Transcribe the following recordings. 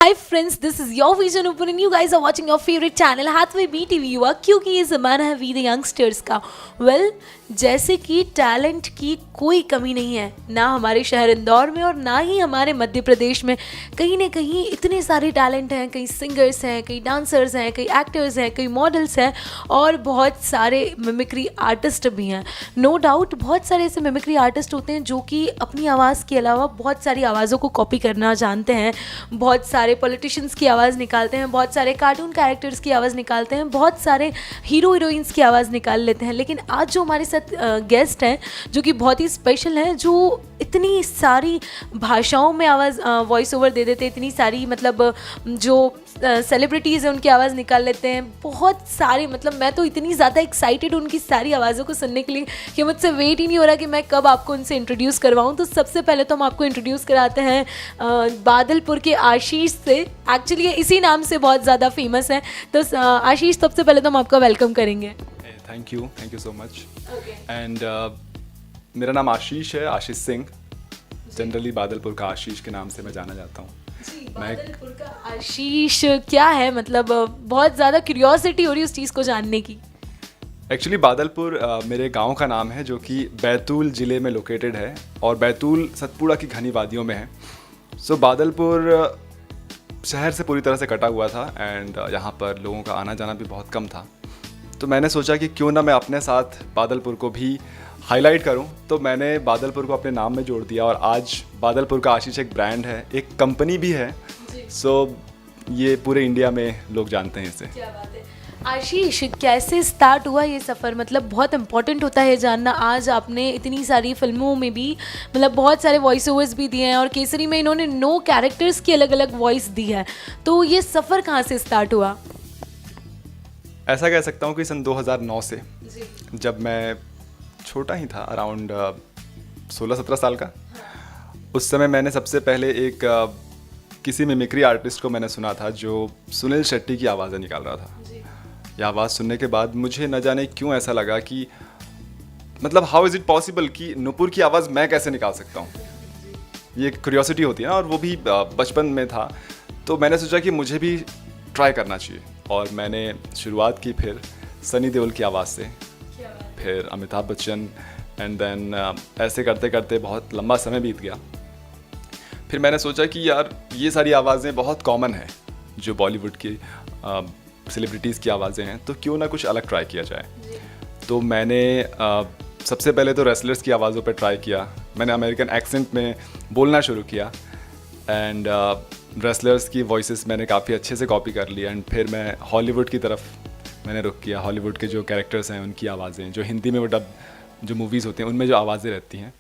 Hi friends, this is your Vision Open and you guys are watching your favorite channel Hathway BTV Yuva क्योंकि ये ज़माना है we the youngsters का। जैसे कि टैलेंट की कोई कमी नहीं है ना हमारे शहर इंदौर में और ना ही हमारे मध्य प्रदेश में। कहीं ना कहीं इतने सारे टैलेंट हैं, कई सिंगर्स हैं, कई डांसर्स हैं, कई एक्टर्स हैं, कई मॉडल्स हैं और बहुत सारे मिमिक्री आर्टिस्ट भी हैं। नो डाउट बहुत सारे ऐसे मिमिक्री आर्टिस्ट होते हैं जो कि अपनी आवाज़ के अलावा बहुत सारी आवाज़ों को कॉपी करना जानते हैं, बहुत सारे पॉलिटिशियंस की आवाज़ निकालते हैं, बहुत सारे कार्टून कैरेक्टर्स की आवाज़ निकालते हैं, बहुत सारे हीरो हीरोइंस की आवाज़ निकाल लेते हैं। लेकिन आज जो हमारे साथ गेस्ट हैं जो कि बहुत ही स्पेशल हैं, जो इतनी सारी भाषाओं में आवाज़ वॉइस ओवर दे देते हैं, इतनी सारी मतलब जो सेलिब्रिटीज़ हैं उनकी आवाज़ निकाल लेते हैं, बहुत सारे मतलब मैं तो इतनी ज़्यादा एक्साइटेड उनकी सारी आवाज़ों को सुनने के लिए कि मुझसे वेट ही नहीं हो रहा कि मैं कब आपको उनसे इंट्रोड्यूस करवाऊँ। तो सबसे पहले तो हम आपको इंट्रोड्यूस कराते हैं बादलपुर के आशीष से। एक्चुअली ये इसी नाम से बहुत ज़्यादा फेमस है। तो आशीष, सबसे पहले तो हम आपका वेलकम करेंगे। Thank you so much. And मेरा नाम आशीष है, आशीष सिंह। जनरली बादलपुर का आशीष के नाम से मैं जाना जाता हूँ। बादलपुर का आशीष क्या है, मतलब बहुत ज़्यादा क्यूरियोसिटी हो रही है उस चीज़ को जानने की। एक्चुअली बादलपुर मेरे गांव का नाम है जो कि बैतूल ज़िले में लोकेटेड है और बैतूल सतपुड़ा की घनी वादियों में है। सो बादलपुर शहर से पूरी तरह से कटा हुआ था एंड यहाँ पर लोगों का आना जाना भी बहुत कम था। तो मैंने सोचा कि क्यों ना मैं अपने साथ बादलपुर को भी हाईलाइट करूं, तो मैंने बादलपुर को अपने नाम में जोड़ दिया और आज बादलपुर का आशीष एक ब्रांड है, एक कंपनी भी है। सो ये पूरे इंडिया में लोग जानते हैं इसे। क्या बात है। आशीष, कैसे स्टार्ट हुआ ये सफ़र? मतलब बहुत इंपॉर्टेंट होता है जानना। आज आपने इतनी सारी फिल्मों में भी मतलब बहुत सारे वॉइस ओवर्स भी दिए हैं और केसरी में इन्होंने 9 कैरेक्टर्स की अलग अलग वॉइस दी है। तो ये सफ़र कहाँ से स्टार्ट हुआ? ऐसा कह सकता हूँ कि सन 2009 से, जब मैं छोटा ही था, अराउंड 16-17 साल का। उस समय मैंने सबसे पहले एक किसी मिमिक्री आर्टिस्ट को मैंने सुना था जो सुनील शेट्टी की आवाज़ें निकाल रहा था। यह आवाज़ सुनने के बाद मुझे न जाने क्यों ऐसा लगा कि मतलब हाउ इज़ इट पॉसिबल कि नुपुर की आवाज़ मैं कैसे निकाल सकता हूँ। ये एक क्यूरियोसिटी होती है ना, और वो भी बचपन में था। तो मैंने सोचा कि मुझे भी ट्राई करना चाहिए और मैंने शुरुआत की फिर सनी देओल की आवाज़ से, फिर अमिताभ बच्चन, एंड देन ऐसे करते करते बहुत लंबा समय बीत गया। फिर मैंने सोचा कि यार ये सारी आवाज़ें बहुत कॉमन है जो बॉलीवुड की सेलिब्रिटीज़ की आवाज़ें हैं, तो क्यों ना कुछ अलग ट्राई किया जाए। तो मैंने सबसे पहले तो रेसलर्स की आवाज़ों पर ट्राई किया। मैंने अमेरिकन एक्सेंट में बोलना शुरू किया एंड रेसलर्स की वॉइसेस मैंने काफ़ी अच्छे से कॉपी कर लिया। एंड फिर मैं हॉलीवुड की तरफ मैंने रुख किया। हॉलीवुड के जो कैरेक्टर्स हैं उनकी आवाज़ें, जो हिंदी में वो डब जो मूवीज़ होती हैं उनमें जो आवाज़ें रहती हैं,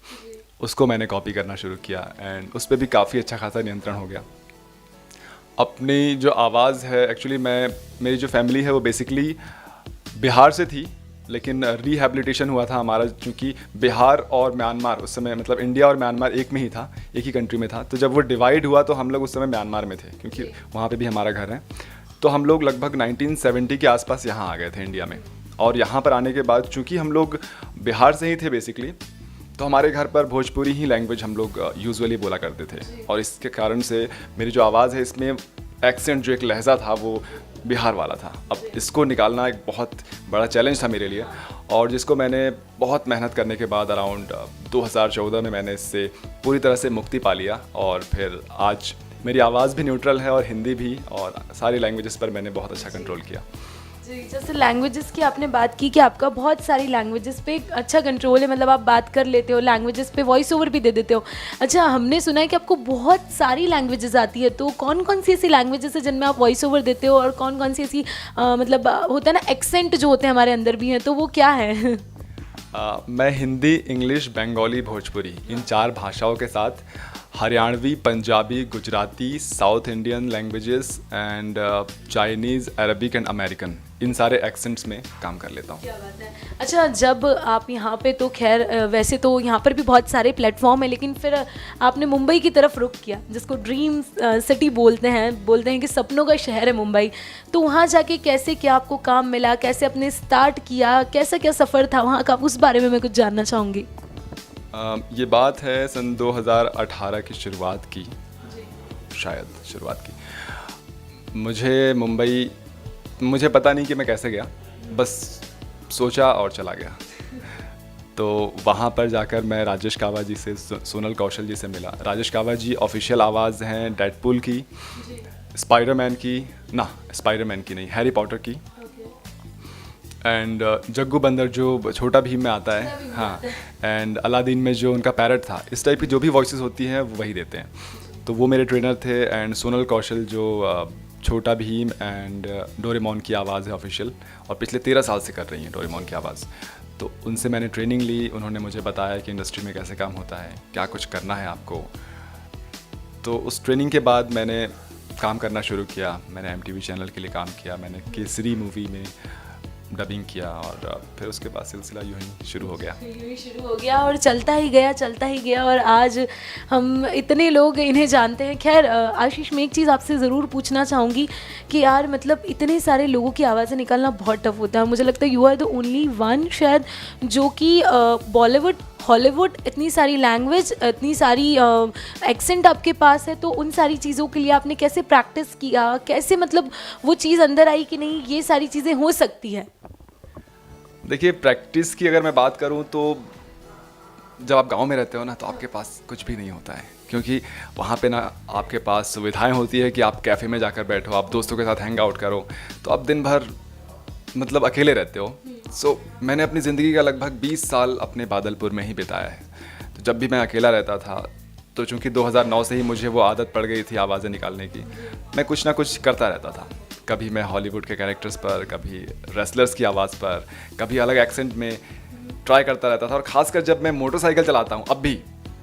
उसको मैंने कॉपी करना शुरू किया एंड उस पर भी काफ़ी अच्छा खासा नियंत्रण हो गया। अपनी जो आवाज़ है, एक्चुअली मेरी जो फैमिली है वो बेसिकली बिहार से थी, लेकिन रिहैबिलिटेशन हुआ था हमारा, क्योंकि बिहार और म्यांमार उस समय मतलब इंडिया और म्यांमार एक में ही था, एक ही कंट्री में था। तो जब वो डिवाइड हुआ तो हम लोग उस समय म्यांमार में थे, क्योंकि वहाँ पे भी हमारा घर है। तो हम लोग लगभग 1970 के आसपास यहाँ आ गए थे इंडिया में। और यहाँ पर आने के बाद चूँकि हम लोग बिहार से ही थे बेसिकली, तो हमारे घर पर भोजपुरी ही लैंग्वेज हम लोग यूजुअली बोला करते थे और इसके कारण से मेरी जो आवाज़ है इसमें एक्सेंट, जो एक लहजा था वो बिहार वाला था। अब इसको निकालना एक बहुत बड़ा चैलेंज था मेरे लिए, और जिसको मैंने बहुत मेहनत करने के बाद अराउंड 2014 में मैंने इससे पूरी तरह से मुक्ति पा लिया। और फिर आज मेरी आवाज़ भी न्यूट्रल है और हिंदी भी, और सारी लैंग्वेजेस पर मैंने बहुत अच्छा कंट्रोल किया। जी, जैसे लैंग्वेजेस की आपने बात की कि आपका बहुत सारी लैंग्वेजेस पे अच्छा कंट्रोल है, मतलब आप बात कर लेते हो, लैंग्वेजेस पे वॉइस ओवर भी दे देते हो। अच्छा, हमने सुना है कि आपको बहुत सारी लैंग्वेजेस आती है, तो कौन कौन सी ऐसी लैंग्वेजेस है जिनमें आप वॉइस ओवर देते हो और कौन कौन सी ऐसी मतलब होता है ना एक्सेंट जो होते हैं हमारे अंदर भी हैं, तो वो क्या है? मैं हिंदी, इंग्लिश, बंगाली, भोजपुरी इन 4 भाषाओं के साथ Haryanvi, Punjabi, Gujarati, South Indian languages and Chinese, Arabic and American, इन सारे एक्सेंट्स में काम कर लेता हूँ। क्या बात है। अच्छा, जब आप यहाँ पे, तो खैर वैसे तो यहाँ पर भी बहुत सारे प्लेटफॉर्म है, लेकिन फिर आपने मुंबई की तरफ रुख किया, जिसको ड्रीम सिटी बोलते हैं कि सपनों का शहर है मुंबई। तो वहाँ जाके कैसे क्या आपको काम मिला, कैसे आपने स्टार्ट किया, कैसा क्या सफ़र था वहाँ का, उस बारे में मैं कुछ जानना चाहूँगी। ये बात है सन 2018 की शुरुआत की, शायद शुरुआत की। मुझे पता नहीं कि मैं कैसे गया, बस सोचा और चला गया। तो वहाँ पर जाकर मैं राजेश कावा जी से, सोनल कौशल जी से मिला। राजेश कावा जी ऑफिशियल आवाज़ हैं डेडपूल की, स्पाइडरमैन की नहीं, हैरी पॉटर की, एंड जग्गू बंदर जो छोटा भीम में आता है, हाँ, एंड अलादीन में जो उनका पैरट था, इस टाइप की जो भी वॉइसेस होती हैं वो वही देते हैं। तो वो मेरे ट्रेनर थे। एंड सोनल कौशल जो छोटा भीम एंड डोरेमोन की आवाज़ है ऑफिशियल, और पिछले 13 साल से कर रही हैं डोरेमोन की आवाज़। तो उनसे मैंने ट्रेनिंग ली, उन्होंने मुझे बताया कि इंडस्ट्री में कैसे काम होता है, क्या कुछ करना है आपको। तो उस ट्रेनिंग के बाद मैंने काम करना शुरू किया। मैंने MTV चैनल के लिए काम किया, मैंने केसरी मूवी में डबिंग किया, और फिर उसके बाद सिलसिला यूं ही शुरू हो गया। और चलता ही गया और आज हम इतने लोग इन्हें जानते हैं। खैर आशीष, मैं एक चीज़ आपसे ज़रूर पूछना चाहूँगी कि यार मतलब इतने सारे लोगों की आवाज़ें निकालना बहुत टफ होता है। मुझे लगता है you are the only one शायद जो कि बॉलीवुड, हॉलीवुड, इतनी सारी लैंग्वेज, इतनी सारी एक्सेंट आपके पास है। तो उन सारी चीज़ों के लिए आपने कैसे प्रैक्टिस किया, कैसे मतलब वो चीज़ अंदर आई कि नहीं ये सारी चीज़ें हो सकती है? देखिए, प्रैक्टिस की अगर मैं बात करूं तो जब आप गांव में रहते हो ना, तो आपके पास कुछ भी नहीं होता है, क्योंकि वहाँ पे ना आपके पास सुविधाएं होती है कि आप कैफ़े में जाकर बैठो, आप दोस्तों के साथ हैंग आउट करो, तो आप दिन भर मतलब अकेले रहते हो। सो मैंने अपनी ज़िंदगी का लगभग 20 साल अपने बादलपुर में ही बिताया है। तो जब भी मैं अकेला रहता था, तो चूँकि 2009 से ही मुझे वो आदत पड़ गई थी आवाज़ें निकालने की, मैं कुछ ना कुछ करता रहता था। कभी मैं हॉलीवुड के कैरेक्टर्स पर, कभी रेसलर्स की आवाज़ पर, कभी अलग एक्सेंट में ट्राई करता रहता था। और ख़ासकर जब मैं मोटरसाइकिल चलाता हूँ अब भी,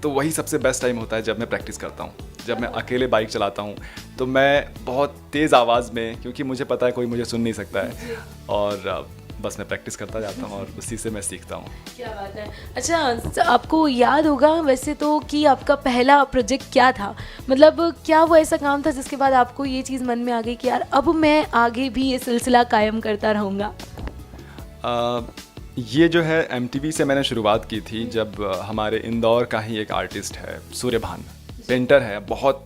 तो वही सबसे बेस्ट टाइम होता है जब मैं प्रैक्टिस करता हूँ। जब मैं अकेले बाइक चलाता हूँ तो मैं बहुत तेज़ आवाज़ में, क्योंकि मुझे पता है कोई मुझे सुन नहीं सकता है, और बस मैं प्रैक्टिस करता जाता हूँ और उसी से मैं सीखता हूँ। क्या बात है। अच्छा, आपको याद होगा वैसे तो कि आपका पहला प्रोजेक्ट क्या था? मतलब क्या वो ऐसा काम था जिसके बाद आपको ये चीज़ मन में आ गई कि यार अब मैं आगे भी ये सिलसिला कायम करता रहूँगा? ये जो है MTV से मैंने शुरुआत की थी, जब हमारे इंदौर का ही एक आर्टिस्ट है सूर्यभान, पेंटर है, बहुत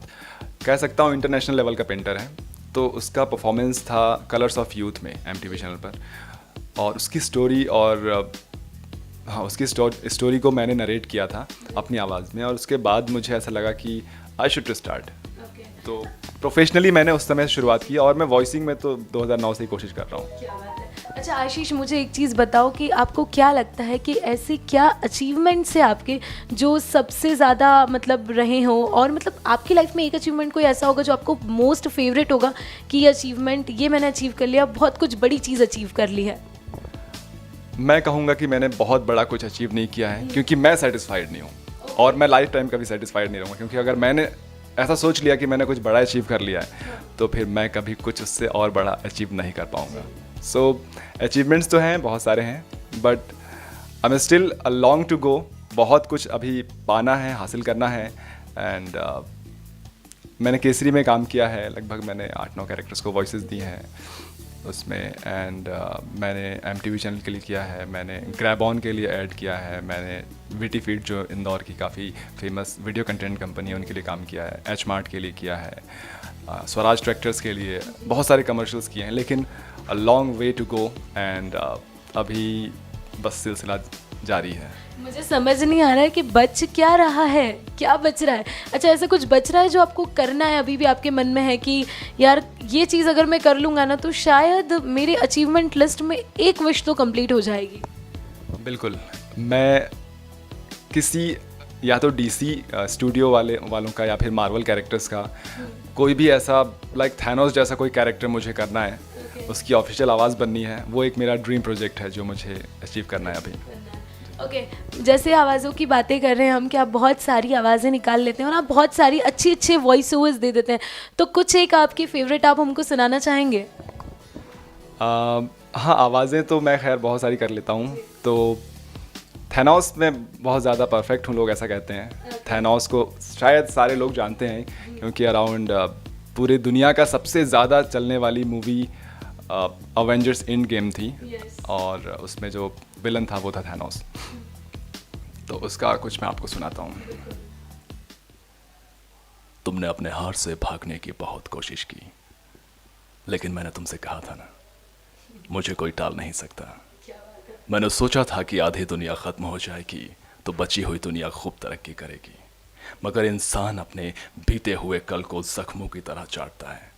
कह सकता हूँ इंटरनेशनल लेवल का पेंटर है। तो उसका परफॉर्मेंस था कलर्स ऑफ यूथ में MTV चैनल पर, और उसकी स्टोरी उसकी स्टोरी को मैंने नरेट किया था अपनी आवाज़ में। और उसके बाद मुझे ऐसा लगा कि आई शुड टू स्टार्ट। तो प्रोफेशनली मैंने उस समय शुरुआत की, और मैं वॉइसिंग में तो 2009 से ही कोशिश कर रहा हूँ। क्या बात है। अच्छा आशीष, मुझे एक चीज़ बताओ कि आपको क्या लगता है कि ऐसे क्या अचीवमेंट्स है आपके जो सबसे ज़्यादा मतलब रहे हो, और मतलब आपकी लाइफ में एक अचीवमेंट कोई ऐसा होगा जो आपको मोस्ट फेवरेट होगा कि ये अचीवमेंट, ये मैंने अचीव कर लिया, बहुत कुछ बड़ी चीज़ अचीव कर ली है? मैं कहूँगा कि मैंने बहुत बड़ा कुछ अचीव नहीं किया है, क्योंकि मैं सेटिस्फाइड नहीं हूँ, और मैं लाइफ टाइम कभी सेटिस्फाइड नहीं रहूँगा। क्योंकि अगर मैंने ऐसा सोच लिया कि मैंने कुछ बड़ा अचीव कर लिया है, तो फिर मैं कभी कुछ उससे और बड़ा अचीव नहीं कर पाऊँगा। सो अचीवमेंट्स तो हैं, बहुत सारे हैं, but I am still a long to go. बहुत कुछ अभी पाना है, हासिल करना है। एंड मैंने केसरी में काम किया है, लगभग मैंने 8-9 कैरेक्टर्स को वॉइसेस दी हैं उसमें। एंड मैंने MTV चैनल के लिए किया है, मैंने ग्रैब ऑन के लिए ऐड किया है, मैंने VT फीड जो इंदौर की काफ़ी फेमस वीडियो कंटेंट कंपनी है उनके लिए काम किया है, H Mart के लिए किया है, स्वराज ट्रैक्टर्स के लिए बहुत सारे कमर्शियल्स किए हैं। लेकिन a long way to go, and अभी बस सिलसिला जारी है। मुझे समझ नहीं आ रहा है कि बच क्या रहा है, क्या बच रहा है? अच्छा, ऐसा कुछ बच रहा है जो आपको करना है, अभी भी आपके मन में है कि यार ये चीज़ अगर मैं कर लूँगा ना तो शायद मेरे अचीवमेंट लिस्ट में एक विश तो कंप्लीट हो जाएगी? बिल्कुल, मैं किसी या तो DC स्टूडियो वालों का या फिर मार्वल कैरेक्टर्स का कोई भी ऐसा लाइक थैनोस जैसा कोई कैरेक्टर मुझे करना है, उसकी ऑफिशियल आवाज़ बननी है। वो एक मेरा ड्रीम प्रोजेक्ट है जो मुझे अचीव करना है अभी। ओके, जैसे आवाज़ों की बातें कर रहे हैं हम कि आप बहुत सारी आवाज़ें निकाल लेते हैं और आप बहुत सारी अच्छे वॉइस ओवर्स दे देते हैं, तो कुछ एक आपकी फेवरेट आप हमको सुनाना चाहेंगे? हाँ, आवाज़ें तो मैं खैर बहुत सारी कर लेता हूँ। तो थैनोस में बहुत ज़्यादा परफेक्ट हूँ, लोग ऐसा कहते हैं। थैनोस को शायद सारे लोग जानते हैं, क्योंकि अराउंड पूरे दुनिया का सबसे ज़्यादा चलने वाली मूवी अवेंजर्स एंड गेम थी, और उसमें जो विलन था वो था थैनोस। तो उसका कुछ मैं आपको सुनाता हूँ। तुमने अपने हार से भागने की बहुत कोशिश की, लेकिन मैंने तुमसे कहा था ना, मुझे कोई टाल नहीं सकता। मैंने सोचा था कि आधी दुनिया ख़त्म हो जाएगी तो बची हुई दुनिया खूब तरक्की करेगी, मगर इंसान अपने बीते हुए कल को ज़ख्मों की तरह चाटता है,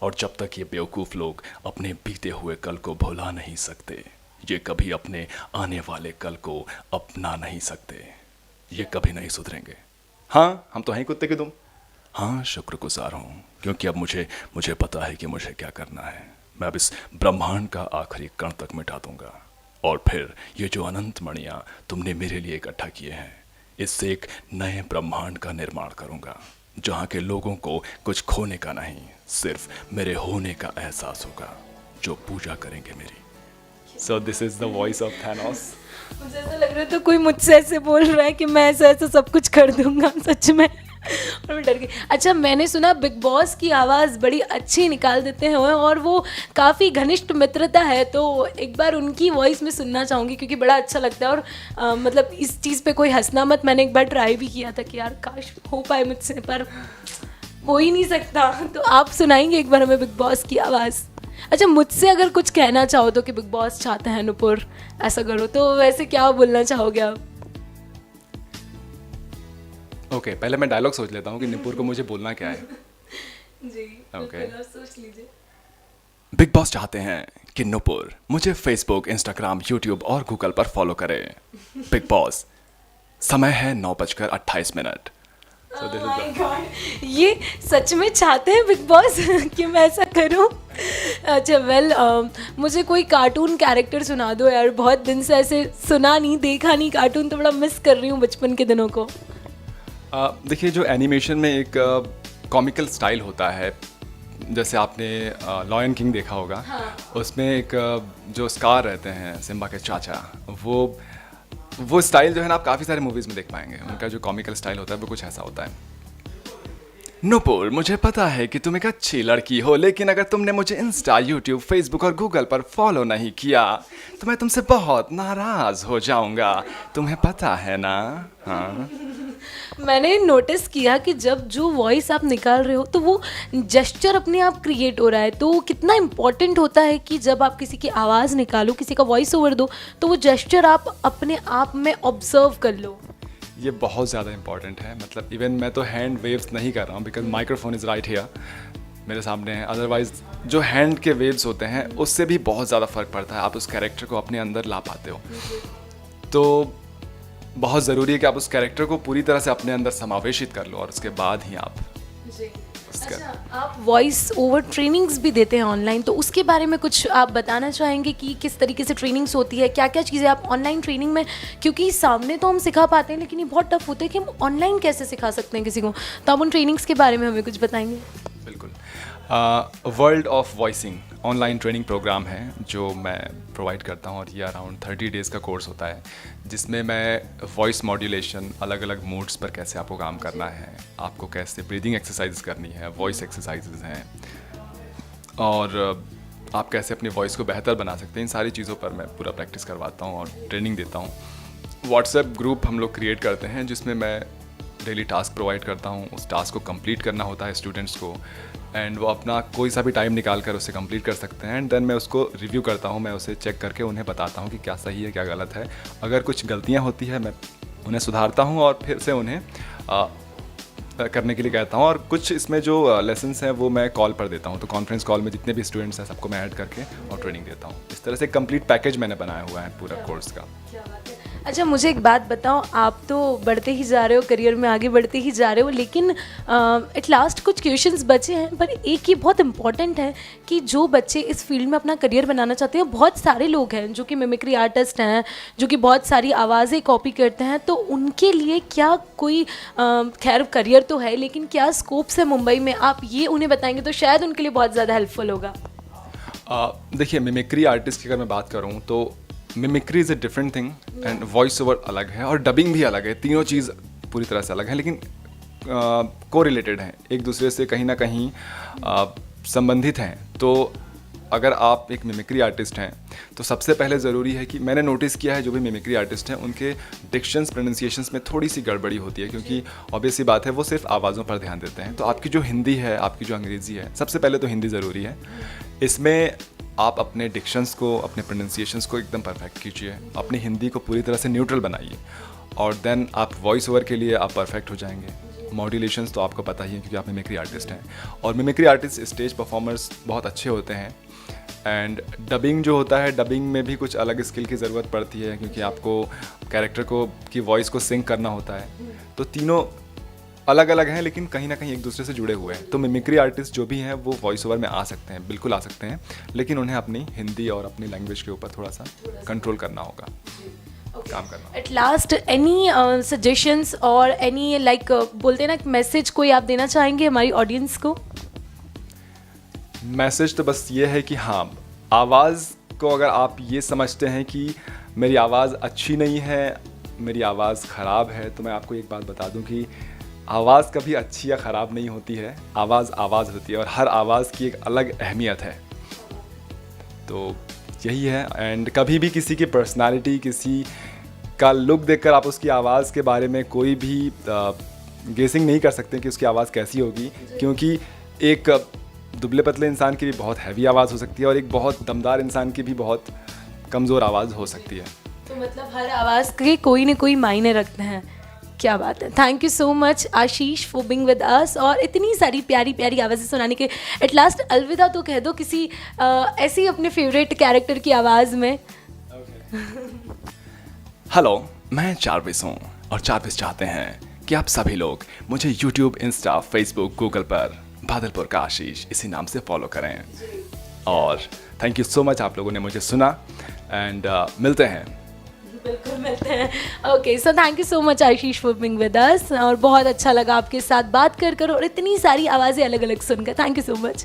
और जब तक ये बेवकूफ़ लोग अपने बीते हुए कल को भुला नहीं सकते, ये कभी अपने आने वाले कल को अपना नहीं सकते। ये कभी नहीं सुधरेंगे। हाँ, हम तो हैं कुत्ते की दुम। हाँ, शुक्रगुजार हूँ, क्योंकि अब मुझे पता है कि मुझे क्या करना है। मैं अब इस ब्रह्मांड का आखिरी कण तक मिटा दूंगा, और फिर ये जो अनंत मणियाँ तुमने मेरे लिए इकट्ठा किए हैं, इससे एक नए ब्रह्मांड का निर्माण करूंगा, जहाँ के लोगों को कुछ खोने का नहीं, सिर्फ मेरे होने का एहसास होगा, जो पूजा करेंगे मेरी। So this is the voice of Thanos. मुझे ऐसा लग रहा है तो कोई मुझसे ऐसे बोल रहा है कि मैं ऐसा ऐसा सब कुछ कर दूंगा सच में, और मैं डर गई। अच्छा, मैंने सुना बिग बॉस की आवाज़ बड़ी अच्छी निकाल देते हैं और वो काफ़ी घनिष्ठ मित्रता है, तो एक बार उनकी वॉइस में सुनना चाहूँगी क्योंकि बड़ा अच्छा लगता है। और मतलब इस चीज़ पे कोई हंसना मत, मैंने एक बार ट्राई भी किया था कि यार काश हो पाए मुझसे, पर हो ही नहीं सकता। तो आप सुनाएंगे एक बार हमें बिग बॉस की आवाज़? अच्छा, मुझसे अगर कुछ कहना चाहो तो कि बिग बॉस चाहते हैं नुपुर ऐसा करो, तो वैसे क्या बोलना चाहोगे आप? ओके, पहले मैं डायलॉग सोच लेता हूँ कि नुपुर को मुझे बोलना क्या है। जी, Okay. आप सोच लीजिए। बिग बॉस चाहते हैं कि नुपुर मुझे फेसबुक, इंस्टाग्राम, यूट्यूब और गूगल पर फॉलो करे। बिग बॉस, समय है 9:28। So this is Oh the- my God, ये सच में चाहते हैं बिग बॉस कि मैं ऐसा करूं? अच्छा, मुझे कोई कार्टून कैरेक्टर सुना दो यार, बहुत दिन से ऐसे सुना नहीं, देखा नहीं कार्टून, तो बड़ा मिस कर रही हूँ बचपन के दिनों को। देखिए, जो एनिमेशन में एक कॉमिकल स्टाइल होता है, जैसे आपने लॉयन किंग देखा होगा। हाँ। उसमें एक जो स्कार रहते हैं सिम्बा के चाचा, वो स्टाइल जो है ना, आप काफ़ी सारे मूवीज़ में देख पाएंगे। उनका जो कॉमिकल स्टाइल होता है वो कुछ ऐसा होता है। नुपुर, मुझे पता है कि तुम एक अच्छी लड़की हो, लेकिन अगर तुमने मुझे इंस्टा, यूट्यूब, फेसबुक और गूगल पर फॉलो नहीं किया तो मैं तुमसे बहुत नाराज हो जाऊंगा, तुम्हें पता है ना? हाँ, मैंने नोटिस किया कि जब जो वॉइस आप निकाल रहे हो तो वो जेस्चर अपने आप क्रिएट हो रहा है, तो कितना इम्पोर्टेंट होता है कि जब आप किसी की आवाज़ निकालो, किसी का वॉइस ओवर दो, तो वो जेस्चर आप अपने आप में ऑब्जर्व कर लो। ये बहुत ज़्यादा इंपॉर्टेंट है। मतलब इवन मैं तो हैंड वेव्स नहीं कर रहा हूँ, because microphone is right here, मेरे सामने है। अदरवाइज जो हैंड के वेव्स होते हैं उससे भी बहुत ज़्यादा फ़र्क पड़ता है, आप उस कैरेक्टर को अपने अंदर ला पाते हो। तो बहुत ज़रूरी है कि आप उस कैरेक्टर को पूरी तरह से अपने अंदर समावेशित कर लो, और उसके बाद ही आप उसका। अच्छा, आप वॉइस ओवर ट्रेनिंग्स भी देते हैं ऑनलाइन, तो उसके बारे में कुछ आप बताना चाहेंगे कि किस तरीके से ट्रेनिंग्स होती है, क्या क्या चीज़ें आप ऑनलाइन ट्रेनिंग में, क्योंकि सामने तो हम सिखा पाते हैं लेकिन ये बहुत टफ होता है कि हम ऑनलाइन कैसे सिखा सकते हैं किसी को, तो आप उन ट्रेनिंग्स के बारे में हमें कुछ बताएंगे? बिल्कुल। World of voicing online training programme है जो मैं प्रोवाइड करता हूँ, और ये अराउंड 30 डेज़ का कोर्स होता है, जिसमें मैं वॉइस मॉड्यूलेशन, अलग अलग मूड्स पर कैसे आपको काम करना है, आपको कैसे ब्रीदिंग एक्सरसाइज करनी है, वॉइस एक्सरसाइजेज हैं, और आप कैसे अपनी वॉइस को बेहतर बना सकते हैं, इन सारी चीज़ों पर मैं पूरा प्रैक्टिस करवाता हूँ और ट्रेनिंग देता हूँ। व्हाट्सएप ग्रुप हम लोग क्रिएट करते हैं जिसमें मैं डेली टास्क प्रोवाइड करता हूँ। उस टास्क को कंप्लीट करना होता है स्टूडेंट्स को, एंड वो अपना कोई सा भी टाइम निकाल कर उसे कंप्लीट कर सकते हैं, एंड देन मैं उसको रिव्यू करता हूँ, मैं उसे चेक करके उन्हें बताता हूँ कि क्या सही है क्या गलत है। अगर कुछ गलतियाँ होती है मैं उन्हें सुधारता हूँ और फिर से उन्हें करने के लिए कहता हूँ, और कुछ इसमें जो लेसन्स हैं वो मैं कॉल पर देता हूँ, तो कॉन्फ्रेंस कॉल में जितने भी स्टूडेंट्स हैं सबको मैं ऐड करके और ट्रेनिंग देता हूँ। इस तरह से कंप्लीट पैकेज मैंने बनाया हुआ है पूरा कोर्स का। अच्छा, मुझे एक बात बताओ, आप तो बढ़ते ही जा रहे हो, करियर में आगे बढ़ते ही जा रहे हो, लेकिन एट लास्ट कुछ क्वेश्चंस बचे हैं, पर एक ये बहुत इंपॉर्टेंट है कि जो बच्चे इस फील्ड में अपना करियर बनाना चाहते हैं, बहुत सारे लोग हैं जो कि मिमिक्री आर्टिस्ट हैं, जो कि बहुत सारी आवाज़ें कॉपी करते हैं, तो उनके लिए क्या कोई खैर करियर तो है लेकिन क्या स्कोप्स है मुंबई में, आप ये उन्हें बताएंगे तो शायद उनके लिए बहुत ज़्यादा हेल्पफुल होगा। देखिए, मिमिक्री आर्टिस्ट की अगर मैं बात करूँ तो mimicry is a different thing, and voice over अलग है और डबिंग भी अलग है। तीनों चीज़ पूरी तरह से अलग है, लेकिन को रिलेटेड हैं, एक दूसरे से कहीं ना कहीं संबंधित हैं। तो अगर आप एक मिमिक्री आर्टिस्ट हैं तो सबसे पहले ज़रूरी है कि मैंने नोटिस किया है जो भी मिमिक्री आर्टिस्ट हैं उनके डिक्शंस प्रोनाउंसिएशंस में थोड़ी सी गड़बड़ी होती है, क्योंकि ऑब्वियस सी बात है वो सिर्फ आवाज़ों पर ध्यान देते हैं। तो आपकी जो हिंदी है, आपकी जो अंग्रेज़ी है, सबसे पहले तो हिंदी ज़रूरी है। इसमें आप अपने डिक्शंस को, अपने प्रोनाउंसिएशंस को एकदम परफेक्ट कीजिए, अपनी हिंदी को पूरी तरह से न्यूट्रल बनाइए, और देन आप वॉइस ओवर के लिए आप परफेक्ट हो जाएंगे। मॉड्यूलेशंस तो आपको पता ही है क्योंकि आप मिमिक्री आर्टिस्ट हैं, और मिमिक्री आर्टिस्ट स्टेज परफॉर्मर्स बहुत अच्छे होते हैं। एंड डबिंग जो होता है, डबिंग में भी कुछ अलग स्किल की ज़रूरत पड़ती है, क्योंकि आपको कैरेक्टर को की वॉइस को सिंक करना होता है। तो तीनों अलग अलग हैं लेकिन कहीं ना कहीं एक दूसरे से जुड़े हुए हैं। तो मिमिक्री आर्टिस्ट जो भी हैं वो वॉइस ओवर में आ सकते हैं, बिल्कुल आ सकते हैं, लेकिन उन्हें अपनी हिंदी और अपनी लैंग्वेज के ऊपर थोड़ा सा कंट्रोल करना होगा, काम करना। एट लास्ट एनी सजेशंस और एनी लाइक बोलते हैं ना मैसेज कोई आप देना चाहेंगे हमारी ऑडियंस को? मैसेज तो बस ये है कि हाँ, आवाज़ को अगर आप ये समझते हैं कि मेरी आवाज़ अच्छी नहीं है, मेरी आवाज़ ख़राब है, तो मैं आपको एक बात बता दूं कि आवाज़ कभी अच्छी या ख़राब नहीं होती है। आवाज़ आवाज़ होती है और हर आवाज़ की एक अलग अहमियत है। तो यही है। एंड कभी भी किसी की पर्सनालिटी, किसी का लुक देखकर आप उसकी आवाज़ के बारे में कोई भी गेसिंग नहीं कर सकते कि उसकी आवाज़ कैसी होगी, क्योंकि एक दुबले पतले इंसान की भी बहुत हैवी आवाज़ हो सकती है और एक बहुत दमदार इंसान की भी बहुत कमज़ोर आवाज़ हो सकती है। तो मतलब हर आवाज़ के कोई ना कोई मायने रखते हैं। क्या बात है। Thank you so much Ashish for being with us और इतनी सारी प्यारी प्यारी आवाज़ें सुनाने के। एट लास्ट अलविदा तो कह दो किसी ऐसी अपने फेवरेट कैरेक्टर की आवाज़ में। हेलो, मैं चार्विस हूँ और चार्विस चाहते हैं कि आप सभी लोग मुझे यूट्यूब, इंस्टा, फेसबुक, गूगल पर बादलपुर का आशीष इसी नाम से फॉलो करें। और थैंक यू सो मच, आप लोगों ने मुझे सुना। एंड मिलते हैं, बिल्कुल मिलते हैं। Okay, so thank you so much Ashish for being with us और बहुत अच्छा लगा आपके साथ बात कर और इतनी सारी आवाज़ें अलग अलग सुनकर। Thank you so much.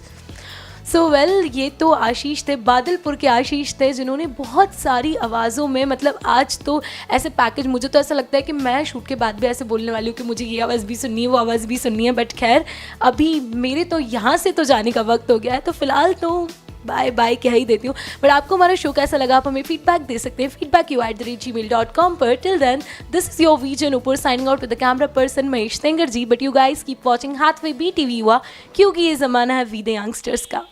So well, ये तो आशीष थे, बादलपुर के आशीष थे, जिन्होंने बहुत सारी आवाज़ों में मतलब आज तो ऐसे पैकेज, मुझे तो ऐसा लगता है कि मैं शूट के बाद भी ऐसे बोलने वाली हूँ कि मुझे ये आवाज़ भी सुननी है, वो आवाज़ भी सुननी है। बट खैर, अभी मेरे तो यहाँ से तो जाने का वक्त हो गया है, तो फिलहाल तो बाय बाय कह ही देती हूँ। बट आपको हमारा शो कैसा लगा आप हमें फीडबैक दे सकते हैं feedback@gmail.com पर। Till then, this is your vision ऊपर signing out with the camera person Mahesh Sengar ji. But you guys keep watching Hathway BTV Yuva, क्योंकि ये ज़माना है वी द यंगस्टर्स का।